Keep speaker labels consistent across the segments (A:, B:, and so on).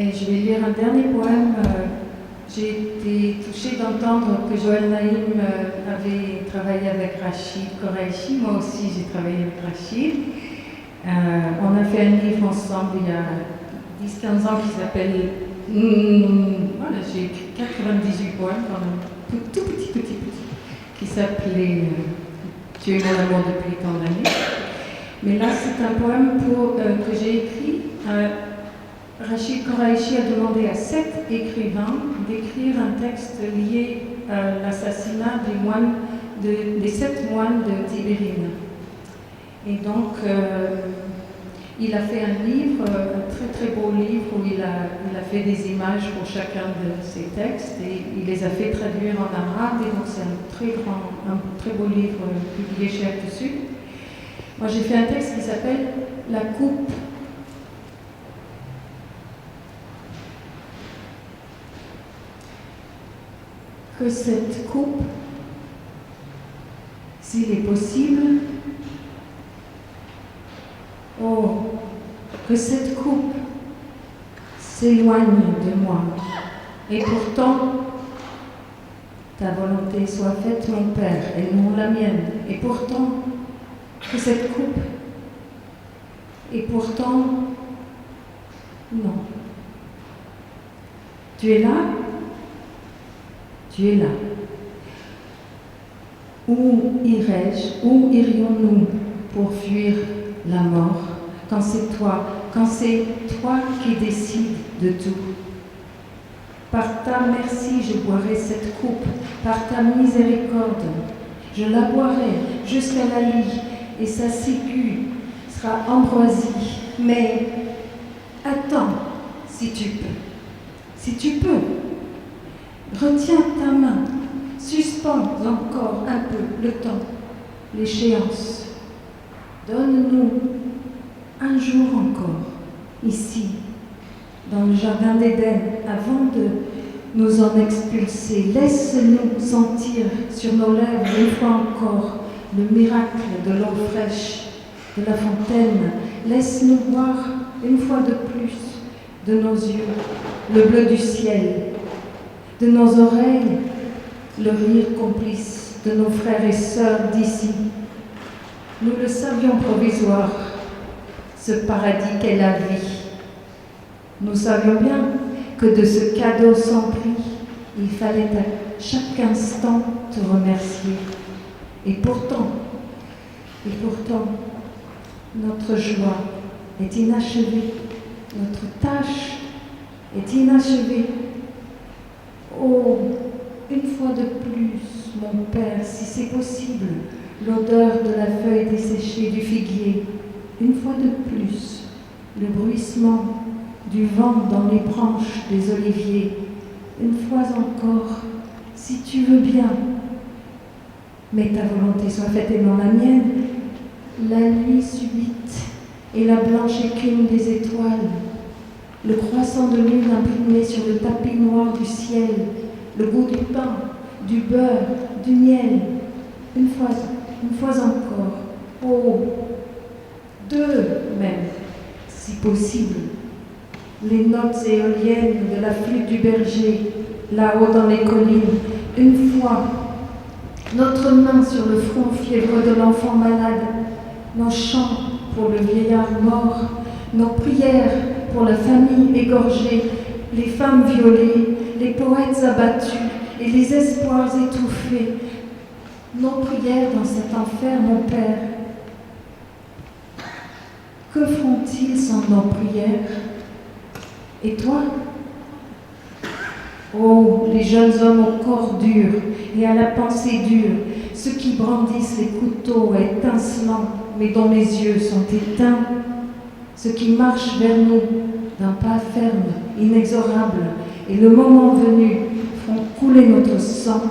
A: Et je vais lire un dernier poème. J'ai été touchée d'entendre que Joël Naïm avait travaillé avec Rachid Koraïchi. Moi aussi, j'ai travaillé avec Rachid. On a fait un livre ensemble il y a 10-15 ans qui s'appelle... voilà, j'ai écrit 98 poèmes quand même, tout petit, qui s'appelait Tu es mon amour depuis tant d'années. Mais là, c'est un poème que j'ai écrit. Rachid Koraïchi a demandé à 7 écrivains d'écrire un texte lié à l'assassinat des 7 moines de Tibérine. Et donc, il a fait un livre, un très beau livre où il a fait des images pour chacun de ses textes et il les a fait traduire en arabe. Et donc, c'est un très beau livre publié chez Actes Sud. Moi, j'ai fait un texte qui s'appelle La coupe. Que cette coupe, s'il est possible, que cette coupe s'éloigne de moi. Et pourtant, ta volonté soit faite, mon Père, et non la mienne. Et pourtant, que cette coupe, et pourtant, non. Tu es là? Tu es là. Où irais-je, où irions-nous pour fuir la mort, quand c'est toi qui décides de tout? Par ta merci, je boirai cette coupe, par ta miséricorde, je la boirai jusqu'à la lie, et sa sécu sera ambroisie. Mais attends, si tu peux, retiens ta main, suspends encore un peu le temps, l'échéance. Donne-nous un jour encore, ici, dans le jardin d'Éden, avant de nous en expulser. Laisse-nous sentir sur nos lèvres une fois encore le miracle de l'eau fraîche de la fontaine. Laisse-nous voir une fois de plus de nos yeux le bleu du ciel, de nos oreilles le rire complice de nos frères et sœurs d'ici. Nous le savions provisoire, ce paradis qu'est la vie. Nous savions bien que de ce cadeau sans prix, il fallait à chaque instant te remercier. Et pourtant, notre joie est inachevée, notre tâche est inachevée. Oh, une fois de plus, mon Père, si c'est possible, l'odeur de la feuille desséchée du figuier, une fois de plus, le bruissement du vent dans les branches des oliviers, une fois encore, si tu veux bien, mais ta volonté soit faite et non la mienne. La nuit subite et la blanche écume des étoiles, le croissant de lune imprimé sur le tapis noir du ciel, le goût du pain, du beurre, du miel, une fois encore, oh, deux même, si possible, les notes éoliennes de la flûte du berger, là-haut dans les collines, une fois, notre main sur le front fiévreux de l'enfant malade, nos chants pour le vieillard mort, nos prières pour la famille égorgée, les femmes violées, les poètes abattus et les espoirs étouffés, nos prières dans cet enfer, mon Père. Que feront-ils sans nos prières? Et toi? Oh, les jeunes hommes au corps dur et à la pensée dure, ceux qui brandissent les couteaux étincelants, mais dont les yeux sont éteints, ceux qui marchent vers nous d'un pas ferme, inexorable, et le moment venu font couler notre sang.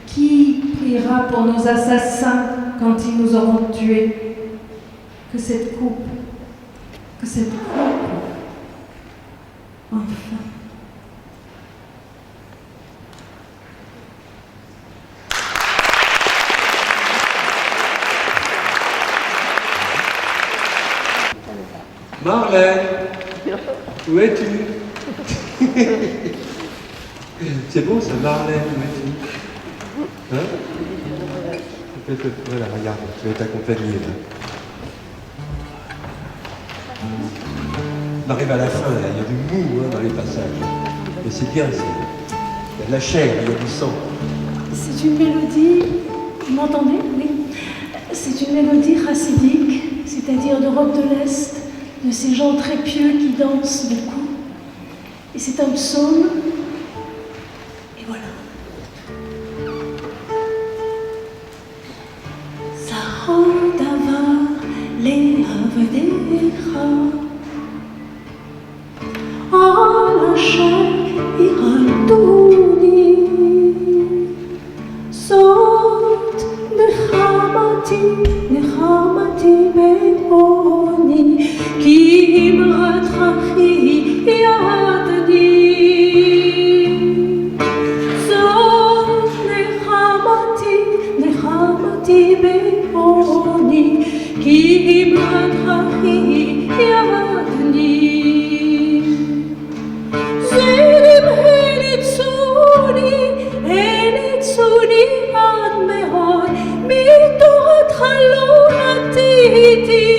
A: Qui priera pour nos assassins quand ils nous auront tués? Que cette coupe, enfin.
B: Marlène, où es-tu? C'est beau, ça, Marlène, hein? Voilà, regarde, tu vas t'accompagner là. On arrive à la fin, là, il y a du mou dans les passages. Mais c'est bien, il y a de la chair, il y a du sang.
C: C'est une mélodie, vous m'entendez? Oui. C'est une mélodie chassidique, c'est-à-dire d'Europe de l'Est, de ces gens très pieux qui dansent beaucoup. Et c'est un psaume. Et voilà. Zahor davar le'avadecha al asher yichalduni zot נחמתי בעוני כי אמרת חכי ידני זאת נחמתי בעוני כי אמרת חכי ידני זרים הניצוני עד מאוד מתורת חלון עתידי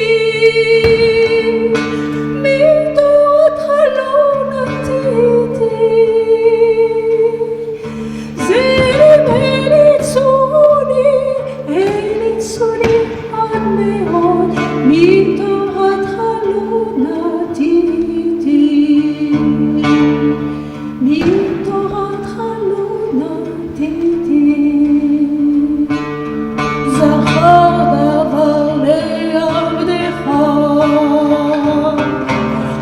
C: מתורת חלון עתידי זרים הניצוני עד מאוד מתורת חלון עתידי מתורת חלון עתידי זכר דבר לעבדך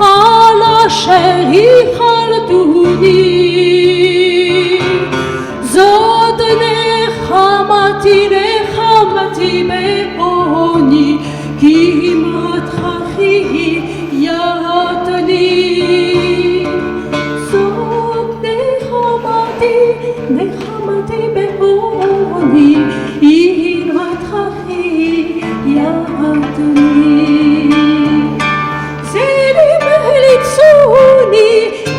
C: על אשר ייחלתוני זאת נחמתי בעוני כי אמרת חכי ידני זאת נחמתי בעוני אמרת חכי ידני זרים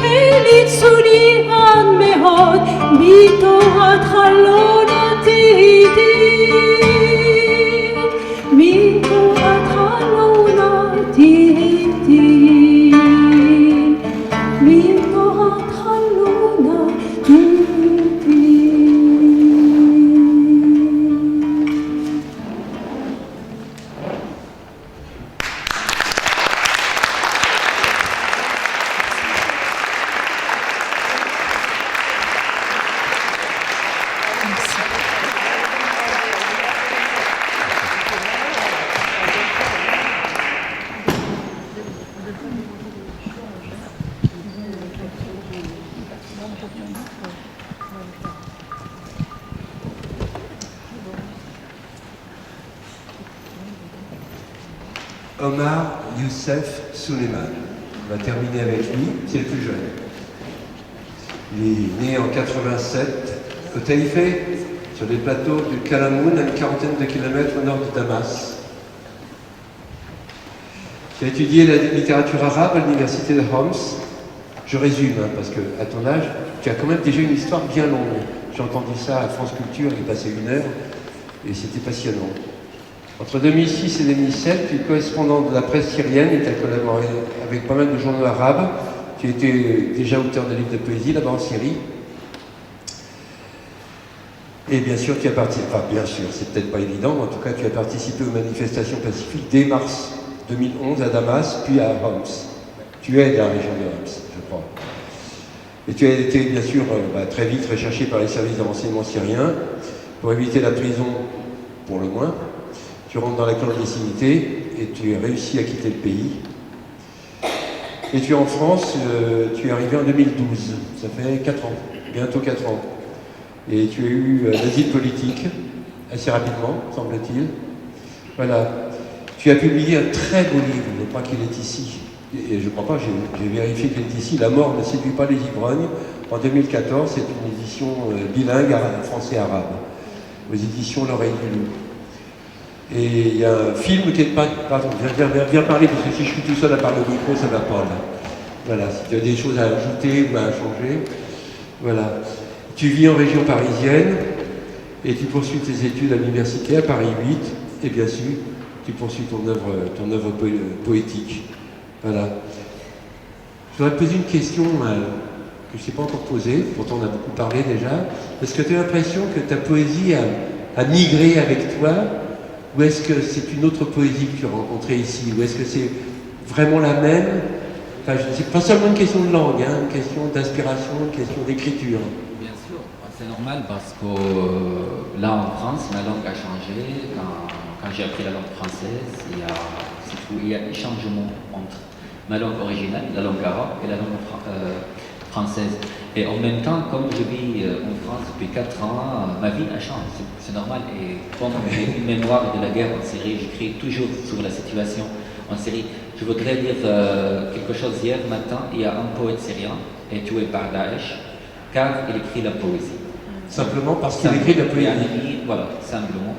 C: הליצוני עד מאוד מתורת חלון עתידי מתורת חלון עתידי מתורת חלון עתידי.
B: Omar Youssef Souleiman. On va terminer avec lui, c'est le plus jeune. Il est né en 87 au Taïfé, sur les plateaux du Kalamoun, à une quarantaine de kilomètres au nord de Damas. Tu as étudié la littérature arabe à l'université de Homs. Je résume, parce qu'à ton âge, tu as quand même déjà une histoire bien longue. J'ai entendu ça à France Culture, il est passé 1 heure, et c'était passionnant. Entre 2006 et 2007, tu es correspondant de la presse syrienne et tu as collaboré avec pas mal de journaux arabes. Tu étais déjà auteur de livres de poésie là-bas en Syrie. Et bien sûr, tu as participé, enfin bien sûr, c'est peut-être pas évident, mais en tout cas, tu as participé aux manifestations pacifiques dès mars 2011 à Damas, puis à Homs. Tu es de la région de Homs, je crois. Et tu as été, bien sûr, très vite recherché par les services de renseignement syriens pour éviter la prison, pour le moins. Tu rentres dans la clandestinité et tu as réussi à quitter le pays. Et tu es en France, tu es arrivé en 2012, ça fait 4 ans, bientôt 4 ans. Et tu as eu l'asile politique, assez rapidement, semble-t-il. Voilà. Tu as publié un très beau livre, je crois qu'il est ici. Et je ne crois pas, j'ai vérifié qu'il est ici. La mort ne séduit pas les ivrognes. En 2014, c'est une édition bilingue, français-arabe, aux éditions L'Oreille du Loup. Et il y a un film qui est pas... Pardon, viens parler, parce que si je suis tout seul à parler au micro, ça ne va pas là. Voilà, si tu as des choses à ajouter ou à changer. Voilà. Tu vis en région parisienne et tu poursuis tes études à l'université à Paris 8 et bien sûr, tu poursuis ton œuvre poétique. Voilà. Je voudrais te poser une question que je ne t'ai pas encore posée, pourtant on a beaucoup parlé déjà. Est-ce que tu as l'impression que ta poésie a migré avec toi, ou est-ce que c'est une autre poésie que tu as rencontrée ici, ou est-ce que c'est vraiment la même? Enfin, c'est pas seulement une question de langue, hein, une question d'inspiration, une question d'écriture.
D: Bien sûr, c'est normal parce que là en France, ma langue a changé. Quand j'ai appris la langue française, il y a un changement entre ma langue originale, la langue arabe, et la langue française. Et en même temps, comme je vis en France depuis 4 ans, ma vie a changé, c'est normal. Et comme j'ai une mémoire de la guerre en Syrie, j'écris toujours sur la situation en Syrie. Je voudrais dire quelque chose. Hier matin, il y a un poète syrien tué par Daesh, car il écrit la poésie.
B: Simplement parce qu'il écrit la poésie.
D: Voilà, simplement.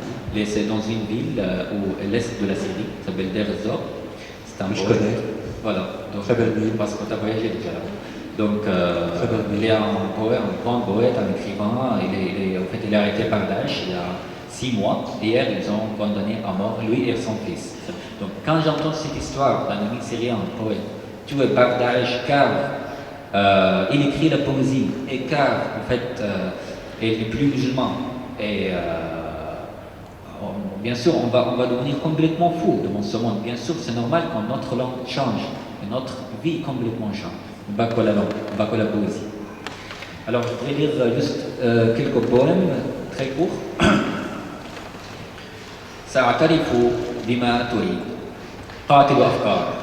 D: C'est dans une ville à l'est de la Syrie, ça s'appelle Deir ez-Zor. C'est un
B: Je
D: poète.
B: connais.
D: Voilà. Donc,
B: très belle ville.
D: Parce que tu as voyagé déjà là. Donc, il est un poète, un grand poète, un écrivain. Il est arrêté par Daesh il y a 6 mois. Hier, ils ont condamné à mort lui et son fils. Donc, quand j'entends cette histoire d'un ami syrien, un poète, tué par Daesh car il écrit la poésie et car, en fait, il n'est plus musulman. Et bien sûr, on va devenir complètement fou devant ce monde. Bien sûr, c'est normal que notre langue change, que notre vie complètement change. On va que la langue, on va que la poésie. Alors, je voudrais lire juste quelques poèmes très courts. سأعترف بما تريد قاتل أفكار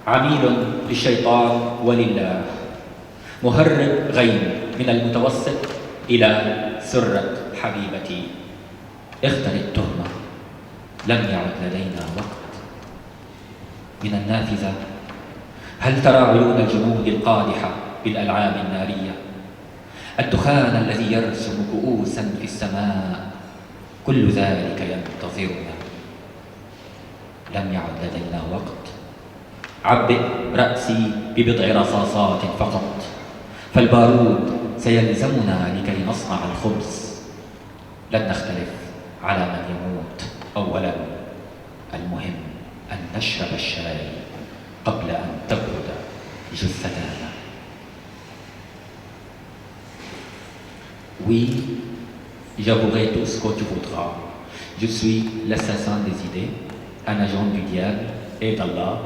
D: عميل للشيطان ولله مهرب غيم من المتوسط إلى سرة حبيبتي اختر التهمة لم يعد لدينا وقت من النافذة هل ترى عيون الجنود القادحة بالألعاب النارية الدخان الذي يرسم كؤوسا في السماء كل ذلك ينتظرنا لم يعد لدينا وقت عبئ رأسي ببضع رصاصات فقط فالبارود سيلزمنا لكي نصنع الخبز لن نختلف على من يموت أولا المهم أن نشرب الشاي قبل أن تبرد جثتانا. Oui, j'avouerai tout ce que tu voudras. Je suis l'assassin des idées, un agent du diable et d'Allah,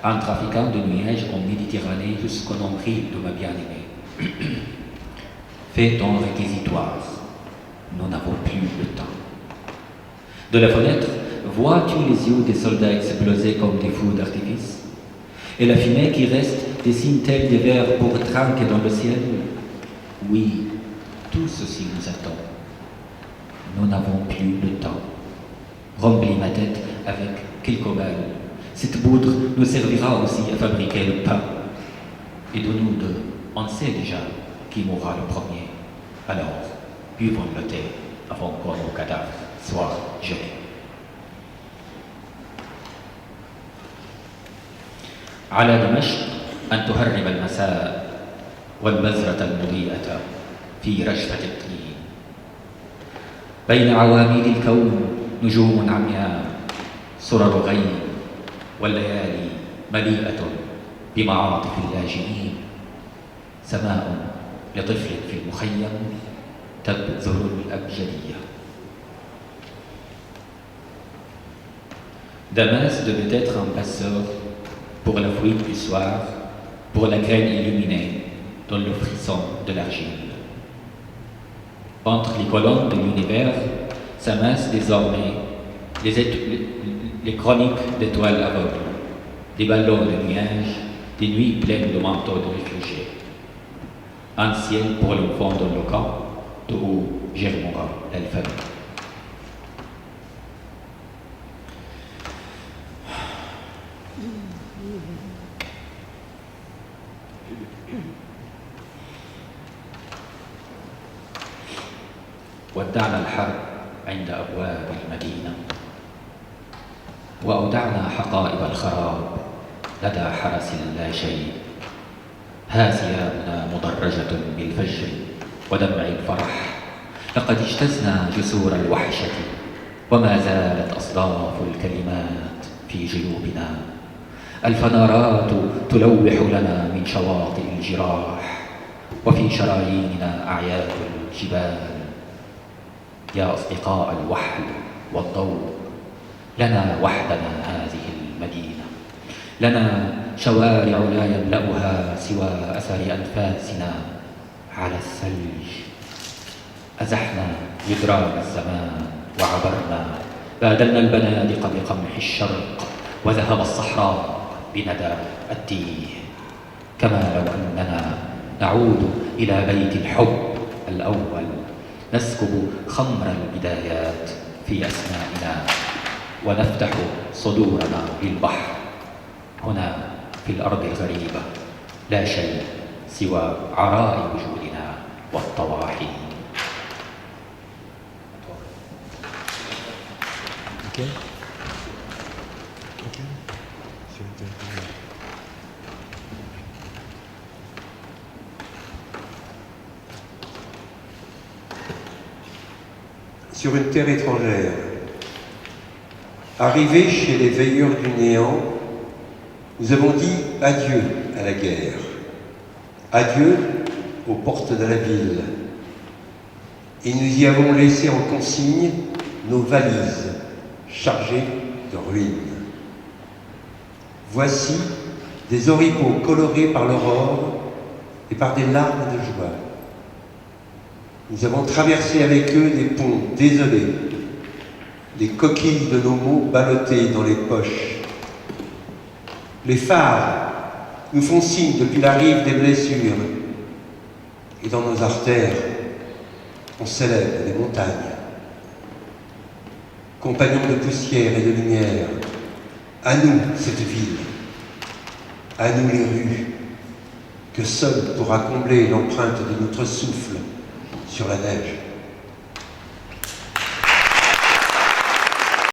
D: un trafiquant de nuages en Méditerranée jusqu'au nombril de ma bien-aimée. Fais ton réquisitoire, nous n'avons plus le temps. De la fenêtre, vois-tu les yeux des soldats exploser comme des feux d'artifice? Et la fumée qui reste dessine telle des vers pour trinquer dans le ciel? Oui, tout ceci nous attend. Nous n'avons plus le temps. Remplis ma tête avec quelques balles. Cette poudre nous servira aussi à fabriquer le pain. Et de nous deux, on sait déjà qui mourra le premier. Alors, buvons le thé avant que nos cadavres soient gelés. على دمشق أن تهرب المساء والبذرة المضيئة في رشفة الطين بين عواميد الكون نجوم عمياء سرر غيم والليالي مليئة بمعاطف اللاجئين سماء لطفل في المخيم تبذر الأبجدية. Damas devait être un passeur pour la fuite du soir, pour la graine illuminée dans le frisson de l'argile. Entre les colonnes de l'univers s'amassent désormais les chroniques d'étoiles aveugles, des ballons de nuages, des nuits pleines de manteaux de réfugiés. Un ciel pour l'enfant dans le camp, de où germera l'alphabet. ودعنا الحرب عند أبواب المدينة وأودعنا حقائب الخراب لدى حرس لا شيء ها ثيابنا مدرجة بالفجر ودمع الفرح، لقد اجتزنا جسور الوحشة وما زالت أصداف الكلمات في جيوبنا. الفنارات تلوح لنا من شواطئ الجراح، وفي شراييننا أعياد الجبال. يا أصدقاء الوحل والضوء، لنا وحدنا هذه المدينة، لنا شوارع لا يملأها سوى أثر أنفاسنا على الثلج. أزحنا جدران الزمان وعبرنا، بادلنا البنادق بقمح الشرق، وذهب الصحراء بندى التيه. كما لو أننا نعود إلى بيت الحب الأول، نسكب خمر البدايات في أسمائنا، ونفتح صدورنا للبحر. هنا في الأرض الغريبة لا شيء سوى عراء وجودنا والطواحين.
B: Sur une terre étrangère, arrivés chez les veilleurs du néant, nous avons dit adieu à la guerre, adieu aux portes de la ville, et nous y avons laissé en consigne nos valises chargées de ruines. Voici des oripeaux colorés par l'aurore et par des larmes de joie. Nous avons traversé avec eux des ponts désolés, les coquilles de nos mots ballottées dans les poches. Les phares nous font signe depuis la rive des blessures, et dans nos artères, on célèbre les montagnes. Compagnons de poussière et de lumière, à nous cette ville, à nous les rues, que seul pourra combler l'empreinte de notre souffle sur la neige.